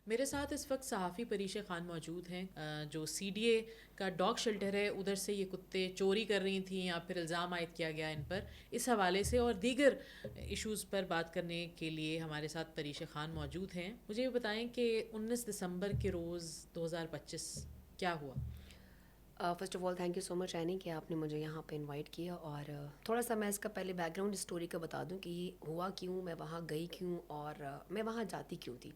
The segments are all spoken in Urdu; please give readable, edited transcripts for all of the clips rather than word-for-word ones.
میرے ساتھ اس وقت صحافی پریش خان موجود ہیں جو سی ڈی اے کا ڈاگ شیلٹر ہے، ادھر سے یہ کتے چوری کر رہی تھیں یا پھر الزام عائد کیا گیا ان پر، اس حوالے سے اور دیگر ایشوز پر بات کرنے کے لیے ہمارے ساتھ پریش خان موجود ہیں. مجھے یہ بتائیں کہ 19 دسمبر کے روز 2025 کیا ہوا؟ First of all thank you so much any کہ آپ نے مجھے یہاں پہ انوائٹ کیا. اور تھوڑا سا میں اس کا پہلے بیک گراؤنڈ اسٹوری کا بتا دوں کہ یہ ہوا کیوں، میں وہاں گئی کیوں اور میں وہاں جاتی کیوں تھی.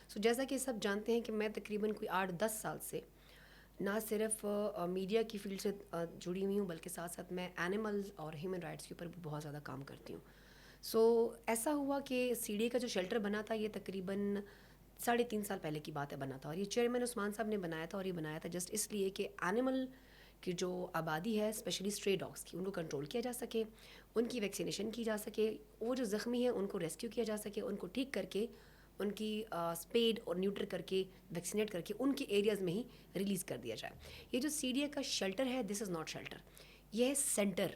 سو جیسا کہ سب جانتے ہیں کہ میں تقریباً کوئی 8-10 سال سے نہ صرف میڈیا کی فیلڈ سے جڑی ہوئی ہوں، بلکہ ساتھ ساتھ میں اینیملز اور ہیومن رائٹس کے اوپر بھی بہت زیادہ کام کرتی ہوں. سو ایسا ہوا کہ سی ڈی اے کا جو شیلٹر بنا تھا یہ تقریباً 3.5 سال پہلے کی بات ہے بنا تھا، اور یہ چیئرمین عثمان صاحب نے بنایا تھا. اور یہ بنایا تھا جسٹ اس لیے کہ اینیمل کی جو آبادی ہے اسپیشلی اسٹرے ڈاگس کی، ان کو کنٹرول کیا جا سکے، ان کی ویکسینیشن کی جا سکے، وہ جو زخمی ہیں ان کو ریسکیو کیا جا سکے، ان کو ٹھیک کر کے ان کی اسپیڈ اور نیوٹر کر کے ویکسینیٹ کر کے ان کے ایریاز میں ہی ریلیز کر دیا جائے. یہ جو سی ڈی اے کا شیلٹر ہے، دس از ناٹ شیلٹر، یہ ہے سینٹر.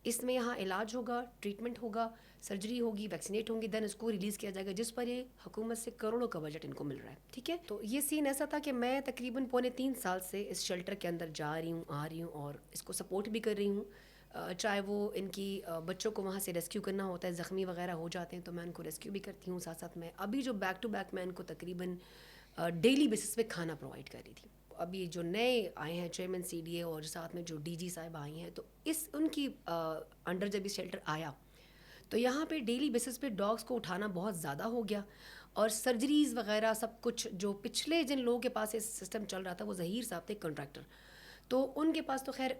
اس میں یہاں علاج ہوگا، ٹریٹمنٹ ہوگا، سرجری ہوگی، ویکسینیٹ ہوں گی، دین اس کو ریلیز کیا جائے گا، جس پر یہ حکومت سے کروڑوں کا بجٹ ان کو مل رہا ہے. ٹھیک ہے، تو یہ سین ایسا تھا کہ میں تقریباً 3.25 سال سے اس شیلٹر کے اندر جا رہی ہوں، آ رہی ہوں، اور اس کو سپورٹ بھی کر رہی ہوں. چاہے وہ ان کی بچوں کو وہاں سے ریسکیو کرنا ہوتا ہے، زخمی وغیرہ ہو جاتے ہیں تو میں ان کو ریسکیو بھی کرتی ہوں. ساتھ ساتھ میں ابھی جو بیک ٹو بیک میں ان کو تقریباً ڈیلی بیسس پہ کھانا پرووائڈ کر رہی تھی. ابھی جو نئے آئے ہیں چیئرمین سی ڈی اے اور ساتھ میں جو ڈی جی صاحب آئی ہیں، تو ان کی انڈر جب یہ شیلٹر آیا تو یہاں پہ ڈیلی بیسس پہ ڈاگس کو اٹھانا بہت زیادہ ہو گیا، اور سرجریز وغیرہ سب کچھ جو پچھلے جن لوگوں کے پاس یہ سسٹم چل رہا تھا، وہ ظہیر صاحب تھے کنٹریکٹر، تو ان کے پاس تو خیر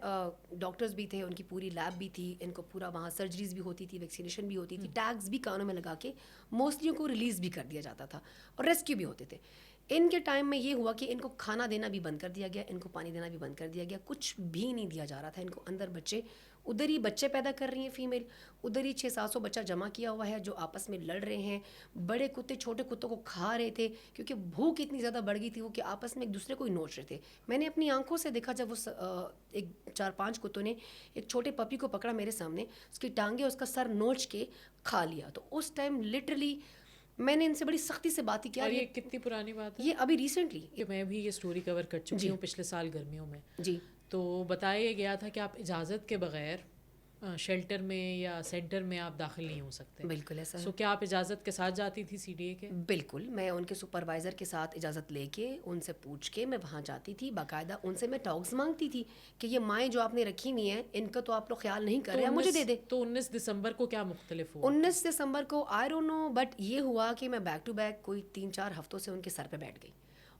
ڈاکٹرز بھی تھے، ان کی پوری لیب بھی تھی، ان کو پورا وہاں سرجریز بھی ہوتی تھی، ویکسینیشن بھی ہوتی تھی، ٹیگز بھی کانوں میں لگا کے موسٹلی کو ریلیز بھی کر دیا جاتا تھا اور ریسکیو بھی ہوتے تھے. ان کے ٹائم میں یہ ہوا کہ ان کو کھانا دینا بھی بند کر دیا گیا، ان کو پانی دینا بھی بند کر دیا گیا، کچھ بھی نہیں دیا جا رہا تھا ان کو. اندر بچے، ادھر ہی بچے پیدا کر رہی ہیں فیمیل، ادھر ہی 600-700 بچہ جمع کیا ہوا ہے جو آپس میں لڑ رہے ہیں. بڑے کتے چھوٹے کتوں کو کھا رہے تھے کیونکہ بھوک اتنی زیادہ بڑھ گئی تھی وہ کہ آپس میں ایک دوسرے کو ہی نوچ رہے تھے. میں نے اپنی آنکھوں سے دیکھا جب وہ ایک 4-5 کتوں نے ایک چھوٹے پپی کو پکڑا میرے سامنے، اس کی ٹانگیں اس کا سر نوچ کے کھا لیا. تو اس ٹائم لٹرلی میں نے ان سے بڑی سختی سے بات کی. اور یہ کتنی پرانی بات ہے؟ یہ ابھی ریسنٹلی، کہ میں بھی یہ سٹوری کور کر چکی ہوں پچھلے سال گرمیوں میں. جی، تو بتایا گیا تھا کہ آپ اجازت کے بغیر شیلٹر میں یا سینٹر میں آپ داخل نہیں ہو سکتے. بالکل ایسا ہے. سو کیا آپ اجازت کے ساتھ جاتی تھی سی ڈی اے کے؟ بالکل، میں ان کے سپروائزر کے ساتھ اجازت لے کے ان سے پوچھ کے میں وہاں جاتی تھی. باقاعدہ ان سے میں ٹاگس مانگتی تھی کہ یہ مائیں جو آپ نے رکھی ہوئی ہیں ان کا تو آپ لوگ خیال نہیں کر رہے ہیں، مجھے دے دے. تو 19 دسمبر کو کیا مختلف ہوا؟ 19 دسمبر کو آئی ڈونٹ نو، بٹ یہ ہوا کہ میں بیک ٹو بیک کوئی 3-4 ہفتوں سے ان کے سر پہ بیٹھ گئی،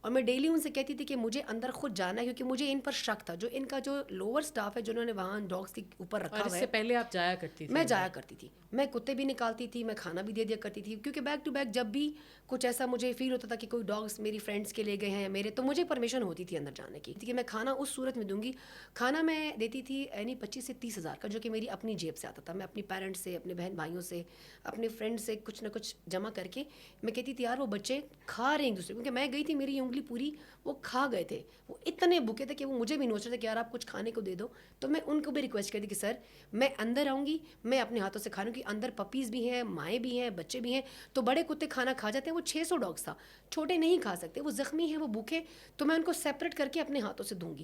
اور میں ڈیلی ان سے کہتی تھی کہ مجھے اندر خود جانا ہے، کیونکہ مجھے ان پر شک تھا. جو ان کا جو لوور سٹاف ہے جنہوں نے وہاں ڈاگس کے اوپر رکھا اور ہوا اس ہے. سے پہلے آپ جایا کرتی تھی؟ میں جایا کرتی تھی، میں کتے بھی نکالتی تھی، میں کھانا بھی دے دیا کرتی تھی، کیونکہ بیک ٹو بیک جب بھی کچھ ایسا مجھے فیل ہوتا تھا کہ کوئی ڈاگس میری فرینڈس کے لے گئے ہیں یا میرے، تو مجھے پرمیشن ہوتی تھی اندر جانے کی کہ میں کھانا اس صورت میں دوں گی. کھانا میں دیتی تھی یعنی 25 سے 30 ہزار کا، جو کہ میری اپنی جیب سے آتا تھا. میں اپنی پیرنٹس سے، اپنے بہن بھائیوں سے، اپنے فرینڈ سے کچھ نہ کچھ جمع کر کے میں کہتی تھی یار وہ بچے کھا رہے ہیں ایک دوسرے، کیونکہ میں گئی تھی میری انگلی پوری وہ کھا گئے تھے، وہ اتنے بھوکے تھے کہ وہ مجھے بھی نوچ رہے تھے کہ یار آپ کچھ کھانے کو دے دو. تو میں ان کو بھی ریکویسٹ کرتی کہ سر میں اندر آؤں گی، میں اپنے ہاتھوں سے کھانے کی، اندر پپیز بھی ہیں، مائیں بھی ہیں، بچے بھی ہیں. تو بڑے کتے کھانا کھا جاتے ہیں، وہ 600 ڈاگس تھا، چھوٹے نہیں کھا سکتے، وہ زخمی ہیں، وہ بھوکے، تو میں ان کو سیپریٹ کر کے اپنے ہاتھوں سے دوں گی.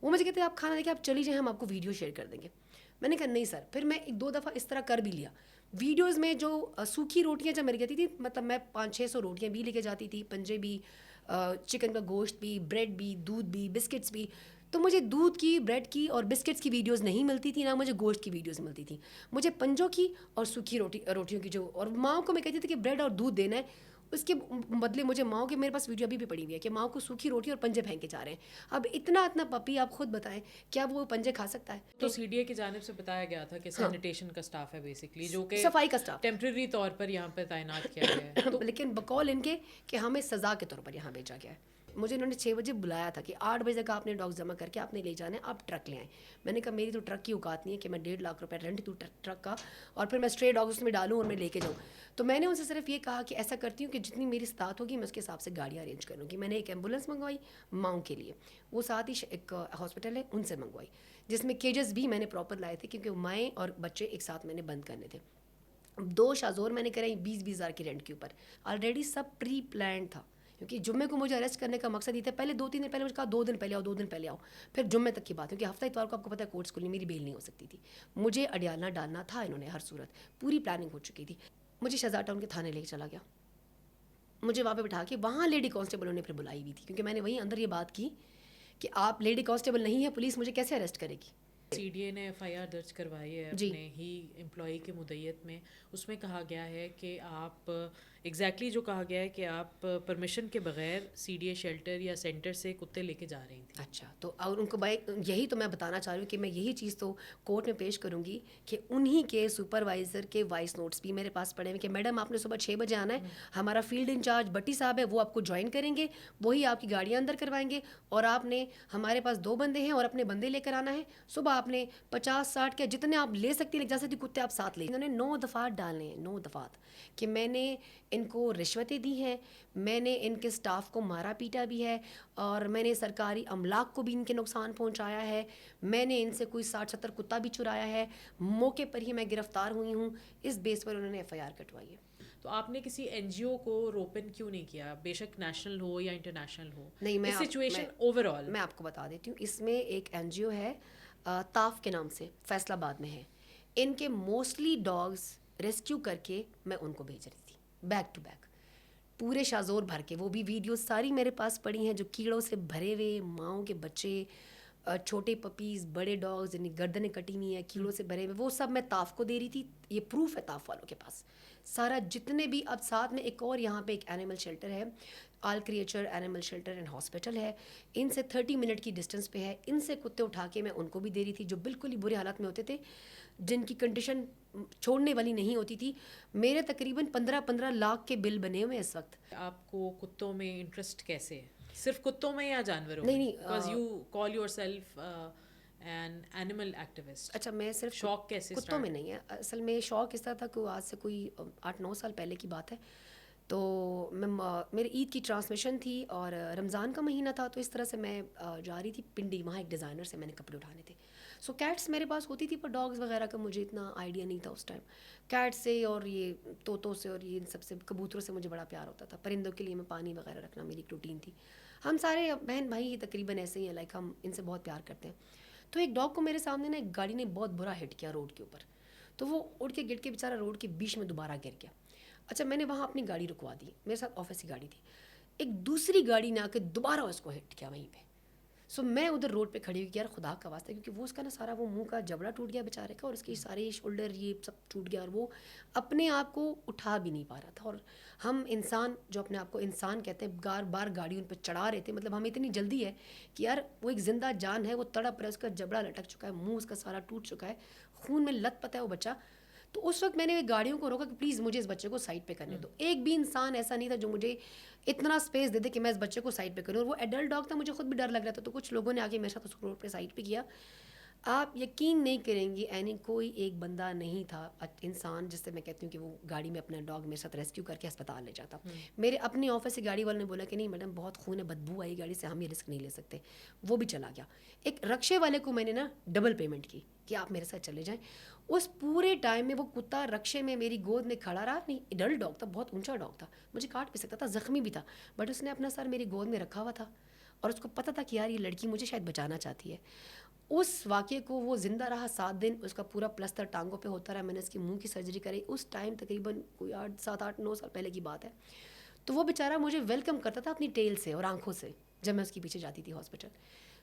وہ مجھے کہتے ہیں آپ کھانا دے کے آپ چلی جائیں، ہم آپ کو ویڈیو شیئر کر دیں گے. میں نے کہا نہیں سر. پھر میں 1-2 دفعہ اس طرح کر بھی لیا. ویڈیوز میں جو سوکھی روٹیاں جب میری جاتی تھی، مطلب میں 500-600 روٹیاں بھی لے کے جاتی تھی، پنجے بھی، چکن کا گوشت بھی، بریڈ بھی، دودھ بھی، بسکٹس بھی. تو مجھے دودھ کی، بریڈ کی اور بسکٹس کی ویڈیوز نہیں ملتی تھی، نہ مجھے گوشت کی ویڈیوز ملتی تھی. مجھے پنجوں کی اور سوکھی روٹیوں کی جو، اور ماؤں کو میں کہتی تھی کہ بریڈ اور دودھ دینا ہے، اس کے بدلے مجھے ماؤں کے، میرے پاس ویڈیو ابھی بھی پڑی ہوئی ہے کہ ماؤں کو سوکھی روٹی اور پنجے پھینکے جا رہے ہیں. اب اتنا پپی آپ خود بتائیں کیا وہ پنجے کھا سکتا ہے؟ تو سی ڈی اے کی جانب سے بتایا گیا تھا کہ سینیٹیشن کا سٹاف ہے بیسکلی، جو کہ صفائی کا سٹاف ٹیمپریری طور پر یہاں پہ تعینات کیا گیا ہے. لیکن بقول ان کے کہ ہمیں سزا کے طور پر یہاں بھیجا گیا ہے. مجھے انہوں نے 6 بجے بلایا تھا کہ 8 بجے تک آپ نے ڈاگس جمع کر کے آپ نے لے جانا ہے، آپ ٹرک لے آئیں. میں نے کہا میری تو ٹرک کی اوقات نہیں ہے کہ میں 1.5 لاکھ روپے رینٹ دوں ٹرک کا اور پھر میں اسٹرے ڈاگس اس میں ڈالوں اور میں لے کے جاؤں. تو میں نے ان سے صرف یہ کہا کہ ایسا کرتی ہوں کہ جتنی میری استطاعت ہوگی میں اس کے حساب سے گاڑیاں ارینج کروں گی. میں نے ایک ایمبولینس منگوائی ماؤں کے لیے، وہ ساتھ ہی ایک ہاسپٹل ہے ان سے منگوائی، جس میں کیجز بھی میں نے پراپر لائے تھے کیونکہ مائیں اور بچے ایک ساتھ میں نے بند کرنے تھے. 2 شازور میں نے کرائی 20,000 کی رینٹ کے اوپر. آلریڈی سب پری پلانڈ تھا کیونکہ جمعے کو مجھے اریسٹ کرنے کا مقصد یہ تھا. پہلے 2-3 دن پہلے مجھے کہا 2 دن پہلے آؤ, 2 دن پہلے آؤ. پھر جمعے تک کی بات ہے, کیونکہ ہفتہ اتوار کو آپ کو پتہ ہے کورٹس کھلی, میری بیل نہیں ہو سکتی تھی. مجھے اڈیالہ ڈالنا تھا انہوں نے, ہر صورت پوری پلاننگ ہو چکی تھی. مجھے شہزاد ٹاؤن کے تھانے لے کے چلا گیا, مجھے وہاں پہ بٹھا کے, وہاں لیڈی کانسٹیبلوں نے پھر بلائی بھی تھی, کیونکہ میں نے وہیں اندر یہ بات کی کہ آپ لیڈی کانسٹیبل نہیں ہے, پولیس مجھے کیسے اریسٹ کرے گی. سی ڈی اے نے ایف آئی آر درج کروائی ہے اپنے ہی امپلائی کے مدعیت میں. اس میں کہا گیا ہے کہ آپ ایگزیکٹلی جو کہا گیا ہے کہ آپ پرمیشن کے بغیر سی ڈی اے شیلٹر یا سینٹر سے کتے لے کے جا رہی تھیں. اچھا, تو اور ان کو یہی تو میں بتانا چاہ رہی ہوں کہ میں یہی چیز تو کورٹ میں پیش کروں گی کہ انہی کے سپروائزر کے وائس نوٹس بھی میرے پاس پڑے ہیں کہ میڈم آپ نے صبح 6 بجے آنا ہے, ہمارا فیلڈ انچارج بٹی صاحب ہے, وہ آپ کو جوائن کریں گے, وہی آپ کی گاڑیاں اندر کروائیں گے, اور آپ نے, ہمارے پاس 2 بندے ہیں اور اپنے بندے لے کر آنا ہے. صبح آپ نے 50-60 کے جتنے آپ لے سکتی ہیں, جیسے کتے آپ ساتھ لے. انہوں نے 9 دفعات ڈالنے ہیں, 9 دفعات, کہ میں نے ان کو رشوتیں دی ہیں, میں نے ان کے سٹاف کو مارا پیٹا بھی ہے, اور میں نے سرکاری املاک کو بھی ان کے نقصان پہنچایا ہے, میں نے ان سے کوئی 60-70 کتا بھی چرایا ہے, موقع پر ہی میں گرفتار ہوئی ہوں. اس بیس پر انہوں نے ایف آئی آر کٹوائی ہے. تو آپ نے کسی این جی او کو روپن کیوں نہیں کیا, بے شک نیشنل ہو یا انٹرنیشنل ہو؟ نہیں, میں سچویشن اوور آل میں آپ کو بتا دیتی ہوں. اس میں ایک این جی او ہے تاف کے نام سے, فیصل آباد میں ہے. ان کے موسٹلی ڈاگز ریسکیو کر کے میں ان کو بھیج رہی تھی, بیک ٹو بیک, پورے شازور بھر کے. وہ بھی ویڈیوز ساری میرے پاس پڑی ہیں, جو کیڑوں سے بھرے ہوئے, ماؤں کے بچے, چھوٹے پپیز, بڑے ڈاگز جن کی گردنیں کٹی ہوئی ہیں, کیڑوں سے بھرے ہوئے, وہ سب میں تاف کو دے رہی تھی. یہ پروف ہے تاف والوں کے پاس سارا, جتنے بھی. اب ساتھ میں ایک اور یہاں پہ ایک اینیمل شیلٹر ہے, all creature animal shelter and hospital ہے, ان سے 30 منٹ کی ڈسٹینس پہ ہے. ان سے کتے اٹھا کے میں ان کو بھی دے رہی تھی, جو بالکل ہی برے حالات میں ہوتے تھے, جن کی کنڈیشن چھوڑنے والی نہیں ہوتی تھی. میرے تقریباً 15 لاکھ کے بل بنے ہوئے اس وقت. آپ کو کتوں میں انٹرسٹ کیسے ہے, صرف کتوں میں یا جانوروں نہیں میں؟ نہیں, because you call your self an animal activist. اچھا, میں صرف شوق کیسے کتوں میں نہیں ہے, اصل میں شوق اس طرح تھا کہ آج سے کوئی 8-9 سال پہلے کی بات ہے. تو میں, میرے عید کی ٹرانسمیشن تھی اور رمضان کا مہینہ تھا, تو اس طرح سے میں جا رہی تھی پنڈی, وہاں ایک ڈیزائنر سے میں نے کپڑے اٹھانے تھے. سو کیٹس میرے پاس ہوتی تھی, پر ڈاگز وغیرہ کا مجھے اتنا آئیڈیا نہیں تھا اس ٹائم. کیٹ سے اور یہ طوطوں سے اور یہ ان سب سے, کبوتروں سے مجھے بڑا پیار ہوتا تھا. پرندوں کے لیے میں پانی وغیرہ رکھنا میری ایک روٹین تھی. ہم سارے بہن بھائی تقریباً ایسے ہی ہیں, لائک ہم ان سے بہت پیار کرتے ہیں. تو ایک ڈاگ کو میرے سامنے نا ایک گاڑی نے بہت برا ہٹ کیا روڈ کے اوپر, تو وہ اڑ کے گر کے بیچارہ روڈ کے بیچ میں دوبارہ گر گیا. اچھا, میں نے وہاں اپنی گاڑی رکوا دی, میرے ساتھ آفس کی گاڑی تھی. ایک دوسری گاڑی نے آ کے دوبارہ اس کو ہٹ کیا وہیں پہ. سو میں ادھر روڈ پہ کھڑی ہوئی کہ یار خدا کا واسطہ, کیونکہ وہ اس کا نا سارا وہ منہ کا جبڑا ٹوٹ گیا بیچارے کا, اور اس کی سارے شولڈر یہ سب ٹوٹ گیا, اور وہ اپنے آپ کو اٹھا بھی نہیں پا رہا تھا. اور ہم انسان جو اپنے آپ کو انسان کہتے ہیں, بار گاڑی ان پہ چڑھا رہے تھے, مطلب ہمیں اتنی جلدی ہے کہ یار وہ ایک زندہ جان ہے, وہ تڑپ رہا ہے, اس کا جبڑا لٹک چکا ہے, منہ اس کا سارا ٹوٹ چکا ہے, خون میں لت پتا ہے وہ بچہ. تو اس وقت میں نے گاڑیوں کو روکا کہ پلیز مجھے اس بچے کو سائڈ پہ کرنے دو. ایک بھی انسان ایسا نہیں تھا جو مجھے اتنا اسپیس دے دے کہ میں اس بچے کو سائڈ پہ کروں. اور وہ ایڈلٹ ڈاگ تھا, مجھے خود بھی ڈر لگ رہا تھا. تو کچھ لوگوں نے آگے میرے ساتھ اس کو روڈ پہ سائڈ پہ کیا. آپ یقین نہیں کریں گی, یعنی کوئی ایک بندہ نہیں تھا انسان جس سے میں کہتی ہوں کہ وہ گاڑی میں اپنا ڈاگ میرے ساتھ ریسکیو کر کے اسپتال لے جاتا. میرے اپنی آفس سے گاڑی والوں نے بولا کہ نہیں میڈم بہت خون ہے, بدبو آئی گاڑی سے, ہم یہ رسک نہیں لے سکتے. وہ بھی چلا گیا. ایک رکشے والے کو میں نے نا ڈبل پیمنٹ کی کہ آپ میرے ساتھ چلے جائیں. اس پورے ٹائم میں وہ کتا رکشے میں میری گود میں کھڑا رہا. نہیں, ایڈلٹ ڈاگ تھا, بہت اونچا ڈاگ تھا, مجھے کاٹ بھی سکتا تھا, زخمی بھی تھا, بٹ اس نے اپنا سر میری گود میں رکھا ہوا تھا, اور اس کو پتہ تھا کہ یار یہ لڑکی مجھے شاید بچانا چاہتی ہے. اس واقعے کو وہ زندہ رہا 7 دن, اس کا پورا پلستر ٹانگوں پہ ہوتا رہا. میں نے اس کی منہ کی سرجری کرائی اس ٹائم, تقریباً کوئی 7-8-9 سال پہلے کی بات ہے. تو وہ بیچارہ مجھے ویلکم کرتا تھا اپنی ٹیل سے اور آنکھوں سے جب میں اس کے پیچھے جاتی تھی ہاسپٹل.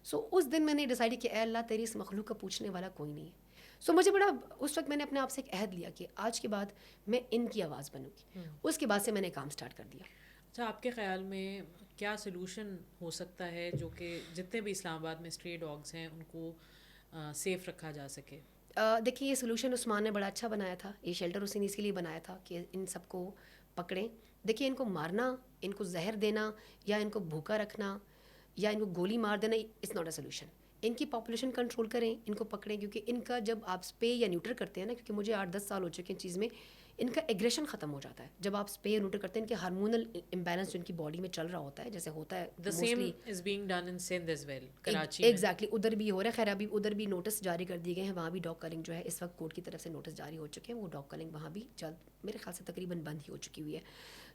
سو اس دن میں نے ڈیسائیڈ کیا اے اللہ تیری اس مخلوق کا پوچھنے والا کوئی نہیں ہے. سو مجھے بڑا اس وقت میں نے اپنے آپ سے ایک عہد لیا کہ آج کے بعد میں ان کی آواز بنوں گی. اس کے بعد سے میں نے کام سٹارٹ کر دیا. اچھا, آپ کے خیال میں کیا سلوشن ہو سکتا ہے جو کہ جتنے بھی اسلام آباد میں اسٹرے ڈاگس ہیں ان کو سیف رکھا جا سکے؟ دیکھیے, یہ سلوشن عثمان نے بڑا اچھا بنایا تھا. یہ شیلٹر اس نے اس کے لیے بنایا تھا کہ ان سب کو پکڑیں. دیکھیے, ان کو مارنا, ان کو زہر دینا, یا ان کو بھوکا رکھنا, یا ان کو گولی مار دینا, اٹس ناٹ اے سلوشن. ان کی پاپولیشن کنٹرول کریں, ان کو پکڑیں, کیونکہ ان کا جب آپ اسپے یا نیوٹر کرتے ہیں نا, کیونکہ مجھے 8-10 سال ہو چکے ان چیز میں, ان کا ایگریشن ختم ہو جاتا ہے جب آپ اسپے نوٹ کرتے ہیں. ان کے ہارمونل امبیلنس جو ان کی باڈی میں چل رہا ہوتا ہے جیسے ہوتا ہے The same is being done in Sindh as well, Karachi میں. ایگزیکٹلی ادھر بھی ہو رہا ہے. خیر ابھی ادھر بھی نوٹس جاری کر دیے گئے ہیں, وہاں بھی ڈاگ کلنگ جو ہے اس وقت کورٹ کی طرف سے نوٹس جاری ہو چکے ہیں, وہ ڈاگ کلنگ وہاں بھی جلد میرے خیال سے تقریباً بند ہی ہو چکی ہوئی ہے.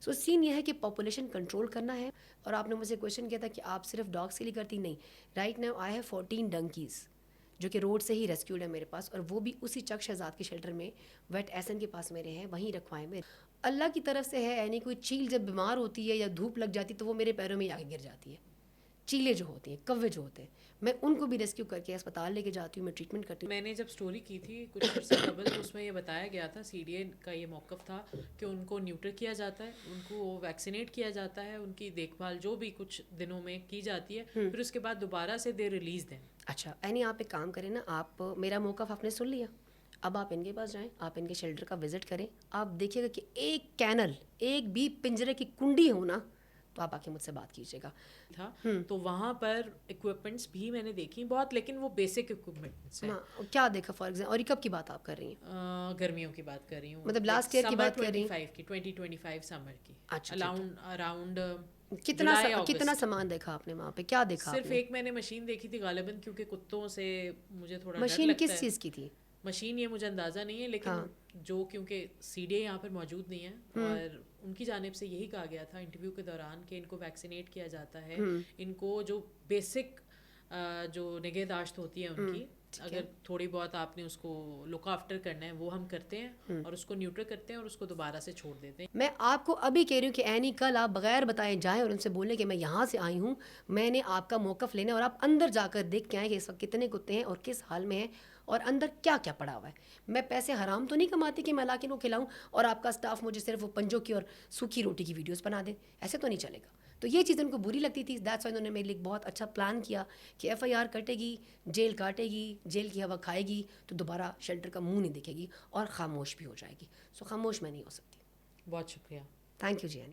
سو سین یہ ہے کہ پاپولیشن کنٹرول کرنا ہے. اور آپ نے مجھ سے کویشچن کیا تھا کہ آپ صرف ڈاگس کے لیے کرتی, نہیں. رائٹ ناؤ آئی ہیو 14 ڈنکیز جو کہ روڈ سے ہی ریسکیوڈ ہے میرے پاس, اور وہ بھی اسی چک شہزاد کے شیلٹر میں ویٹ ایسن کے پاس میرے ہیں, وہیں رکھوائے میں. اللہ کی طرف سے ہے, یعنی کوئی چیل جب بیمار ہوتی ہے یا دھوپ لگ جاتی ہے تو وہ میرے پیروں میں آگے گر جاتی ہے. چیلے جو ہوتی ہیں, کوے جو ہوتے ہیں, میں ان کو بھی ریسکیو کر کے اسپتال لے کے جاتی ہوں, میں ٹریٹمنٹ کرتی ہوں. میں نے جب اسٹوری کی تھی کچھ عرصہ قبل تو اس میں یہ بتایا گیا تھا, سی ڈی اے کا یہ موقف تھا کہ ان کو نیوٹر کیا جاتا ہے, ان کو ویکسینیٹ کیا جاتا ہے, ان کی دیکھ بھال جو بھی کچھ دنوں میں کی جاتی ہے, پھر اس کے بعد دوبارہ سے دے ریلیز دیں. اچھا یعنی آپ ایک کام کریں نا, آپ میرا موقف آپ نے سن لیا, اب آپ ان کے پاس جائیں, آپ ان کے شیلٹر کا وزٹ کریں, آپ دیکھیے گا کہ ایک کینل, ایک بھی پنجرے کی کنڈی ہو نا, تو آپ آ کے مجھ سے بات کیجیے گا. تھا تو وہاں پر اکوپمنٹس بھی میں نے دیکھی بہت, لیکن وہ بیسک اکوپمنٹس ہیں. کیا دیکھا فار ایگزامپل, اور یہ کب کی بات آپ کر رہی ہیں؟ گرمیوں کی بات کر رہی ہوں, مطلب لاسٹ ایئر کی بات کر رہی ہیں, 25 کی 2025 سمر کی. اچھا اراؤنڈ کتنا سامان دیکھا آپ نے وہاں پہ, کیا دیکھا؟ صرف ایک میں نے مشین دیکھی تھی غالباً, کیونکہ کتوں سے مجھے تھوڑا ڈر مشین لگتا ہے. کس چیز کی تھی مشین یہ مجھے اندازہ نہیں ہے, لیکن جو کیونکہ سی ڈی اے یہاں پر موجود نہیں ہے, اور ان کی جانب سے یہی کہا گیا تھا انٹرویو کے دوران کہ ان کو ویکسینیٹ کیا جاتا ہے, ان کو جو بیسک جو نگہداشت ہوتی ہے ان کی, اگر تھوڑی بہت آپ نے اس کو لک آفٹر کرنا ہے وہ ہم کرتے ہیں, اور اس کو نیوٹر کرتے ہیں اور اس کو دوبارہ سے چھوڑ دیتے ہیں. میں آپ کو ابھی کہہ رہی ہوں کہ اینی کل آپ بغیر بتائے جائیں اور ان سے بولیں کہ میں یہاں سے آئی ہوں, میں نے آپ کا موقف لینا, اور آپ اندر جا کر دیکھ کے آئیں کہ اس وقت کتنے کتے ہیں اور کس حال میں ہیں اور اندر کیا کیا پڑا ہوا ہے. میں پیسے حرام تو نہیں کماتی کہ میں لا کے ان کو کھلاؤں اور آپ کا اسٹاف مجھے صرف وہ پنجوں کی اور سوکھی روٹی کی ویڈیوز بنا دے, ایسے تو نہیں چلے گا. تو یہ چیز ان کو بری لگتی تھی, دیٹس وائی انہوں نے میرے لیے بہت اچھا پلان کیا کہ ایف آئی آر کٹے گی, جیل کاٹے گی, جیل کی ہوا کھائے گی, تو دوبارہ شیلٹر کا منہ نہیں دکھے گی اور خاموش بھی ہو جائے گی. سو خاموش میں نہیں ہو سکتی. بہت شکریہ. Thank you G.